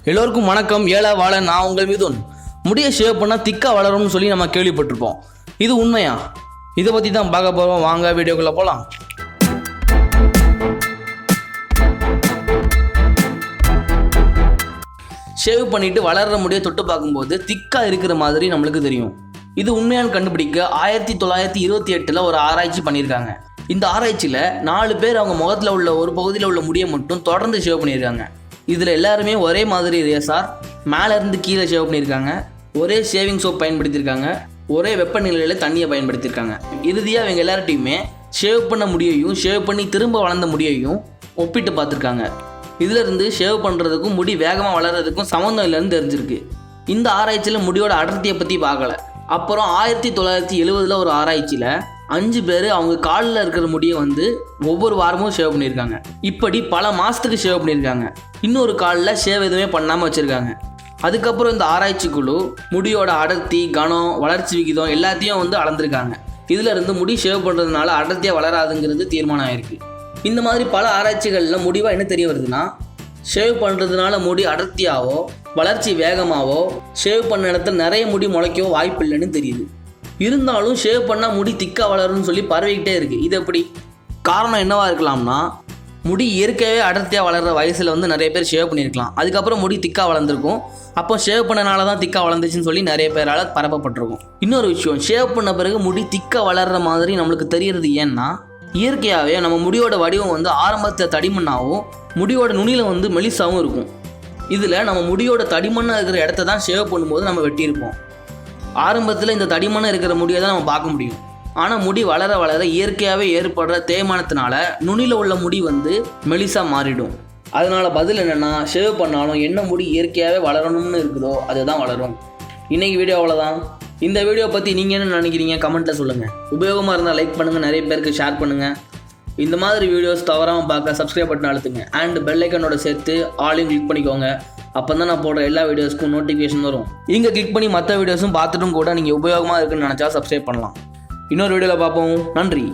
எல்லோருக்கும் வணக்கம். வாழ நான் உங்கள் மிதுன். முடியை ஷேவ் பண்ணால் திக்கா வளரும்னு சொல்லி நம்ம கேள்விப்பட்டிருப்போம். இது உண்மையா? இதை பற்றி தான் பார்க்க போகிறோம். வாங்க வீடியோக்குள்ளே போகலாம். ஷேவ் பண்ணிவிட்டு வளர்கிற முடியை தொட்டு பார்க்கும்போது திக்காக இருக்கிற மாதிரி நம்மளுக்கு தெரியும். இது உண்மையானு கண்டுபிடிக்க 1928 ஒரு ஆராய்ச்சி பண்ணியிருக்காங்க. இந்த ஆராய்ச்சியில் 4 பேர் அவங்க முகத்தில் உள்ள ஒரு பகுதியில் உள்ள முடியை மட்டும் தொடர்ந்து ஷேவ் பண்ணியிருக்காங்க. இதில் எல்லாருமே ஒரே மாதிரி ரேசார் மேலேருந்து கீழே ஷேவ் பண்ணியிருக்காங்க. ஒரே ஷேவிங் சோப் பயன்படுத்தியிருக்காங்க. ஒரே வெப்பநிலையில் தண்ணியை பயன்படுத்தியிருக்காங்க. இறுதியாக இவங்க எல்லார்ட்டையுமே ஷேவ் பண்ண முடியையும் ஷேவ் பண்ணி திரும்ப வளர்ந்த முடியையும் ஒப்பிட்டு பார்த்துருக்காங்க. இதிலிருந்து ஷேவ் பண்ணுறதுக்கும் முடி வேகமாக வளர்கிறதுக்கும் சம்மந்தம் இல்லைன்னு தெரிஞ்சிருக்கு. இந்த ஆராய்ச்சியில் முடியோட அடர்த்தியை பற்றி பார்க்கல. அப்புறம் 1970 ஒரு ஆராய்ச்சியில் 5 பேர் அவங்க காலில் இருக்கிற முடியை ஒவ்வொரு வாரமும் ஷேவ் பண்ணியிருக்காங்க. இப்படி பல மாதத்துக்கு ஷேவ் பண்ணியிருக்காங்க. இன்னொரு காலில் ஷேவ் எதுவுமே பண்ணாமல் வச்சுருக்காங்க. அதுக்கப்புறம் இந்த ஆராய்ச்சி குழு முடியோட அடர்த்தி, கனம், வளர்ச்சி விகிதம் எல்லாத்தையும் அளந்திருக்காங்க. இதிலிருந்து முடி ஷேவ் பண்ணுறதுனால அடர்த்தியாக வளராதுங்கிறது தீர்மானம் ஆயிருக்கு. இந்த மாதிரி பல ஆராய்ச்சிகளில் முடிவாக என்ன தெரிய வருதுன்னா, ஷேவ் பண்ணுறதுனால முடி அடர்த்தியாவோ வளர்ச்சி வேகமாகவோ ஷேவ் பண்ண இடத்துல நிறைய முடி முளைக்கவோ வாய்ப்பு இல்லைன்னு தெரியுது. இருந்தாலும் ஷேவ் பண்ணால் முடி திக்காக வளரும்னு சொல்லி பரவிக்கிட்டே இருக்குது. இது எப்படி? காரணம் என்னவாக இருக்கலாம்னா, முடி இயற்கையாகவே அடர்த்தியாக வளர்கிற வயசில் நிறைய பேர் ஷேவ் பண்ணியிருக்கலாம். அதுக்கப்புறம் முடி திக்காக வளர்ந்துருக்கும். அப்போ ஷேவ் பண்ணனால தான் திக்காக வளர்ந்துச்சுன்னு சொல்லி நிறைய பேரால் பரப்பப்பட்டிருக்கும். இன்னொரு விஷயம், ஷேவ் பண்ண பிறகு முடி திக்காக வளர்கிற மாதிரி நம்மளுக்கு தெரியறது ஏன்னா, இயற்கையாகவே நம்ம முடியோட வடிவம் ஆரம்பத்தில் தடிமண்ணாகவும் முடியோட நுனியில் மெலிசாகவும் இருக்கும். இதில் நம்ம முடியோட தடிமண்ணாக இருக்கிற இடத்த தான் ஷேவ் பண்ணும்போது நம்ம வெட்டியிருப்போம். ஆரம்பத்தில் இந்த தடிமண்ணாக இருக்கிற முடியை தான் நம்ம பார்க்க முடியும். ஆனால் முடி வளர வளர இயற்கையாகவே ஏற்படுற தேய்மானத்தினால நுனியில் உள்ள முடி மெலிசாக மாறிடும். அதனால் பதில் என்னென்னா, ஷேவ் பண்ணாலும் என்ன முடி இயற்கையாகவே வளரணும்னு இருக்குதோ அதுதான் வளரும். இன்றைக்கி வீடியோ அவ்வளோதான். இந்த வீடியோ பற்றி நீங்கள் என்ன நினைக்கிறீங்க கமெண்ட்டில் சொல்லுங்கள். உபயோகமாக இருந்தால் லைக் பண்ணுங்கள், நிறைய பேருக்கு ஷேர் பண்ணுங்கள். இந்த மாதிரி வீடியோஸ் தவறாமல் பார்க்க சப்ஸ்கிரைப் பட்டன் அழுத்துங்க. அண்ட் பெல் ஐக்கனோட சேர்த்து ஆலையும் கிளிக் பண்ணிக்கோங்க. அப்போ தான் நான் போடுற எல்லா வீடியோஸ்க்கும் நோட்டிஃபிகேஷன் வரும். இங்கே கிளிக் பண்ணி மற்ற வீடியோஸும் பார்த்துட்டும் கூட நீங்கள் உபயோகமாக இருக்குன்னு நினச்சா சப்ஸ்கிரைப் பண்ணலாம். இன்னொரு வீடியோவில் பார்ப்போம். நன்றி.